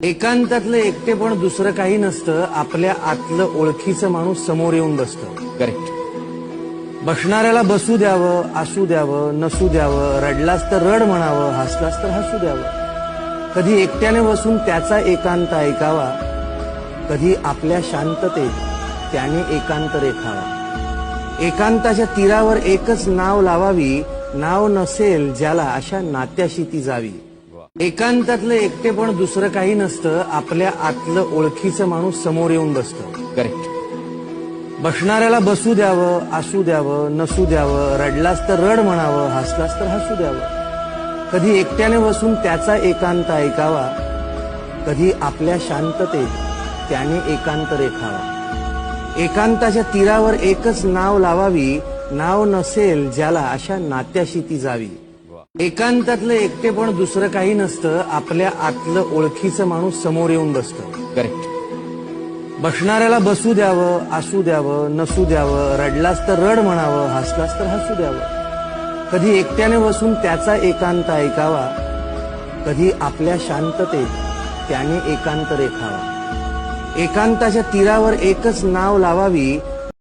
एकांतातलं एकटेपण दुसरं काही नसतं, आपल्या आतलं ओळखीचं माणूस समोर येऊन बसतं. करेक्ट. बसणाऱ्याला बसू द्यावं, असू द्यावं, नसू द्यावं, रडलास तर रड म्हणावं, हसलास तर हसू द्यावं. कधी एकट्याने बसून त्याचा एकांत ऐकावा, कधी आपल्या शांततेत त्याने एकांत रेखावा. एकांताच्या तीरावर एकच नाव लावावी, नाव नसेल ज्याला अशा नात्याशी ती जावी. एकांतातलं एकटेपण दुसरं काही नसतं, आपल्या आतलं ओळखीचं माणूस समोर येऊन बसतं. करेक्ट. बसणाऱ्याला बसू द्यावं, असू द्यावं, नसू द्यावं, रडलास तर रड म्हणावं, हसलास तर हसू द्यावं. कधी एकट्याने बसून त्याचा एकांत ऐकावा, कधी आपल्या शांततेत त्याने एकांत रेखावा. एकांताच्या तीरावर एकच नाव लावावी, नाव नसेल ज्याला अशा नात्याशी ती जावी. एकांतातलं एकटेपण दुसरं काही नसतं, आपल्या आतलं ओळखीचं माणूस समोर येऊन बसतं. करेक्ट. बसणाऱ्याला बसू द्यावं, असू द्यावं, नसू द्यावं, रडलास तर रड म्हणावं, हसलास तर हसू द्यावं. कधी एकट्याने बसून त्याचा एकांत ऐकावा, कधी आपल्या शांततेत त्याने एकांत रेखावा. एकांताच्या तीरावर एकच नाव लावावी,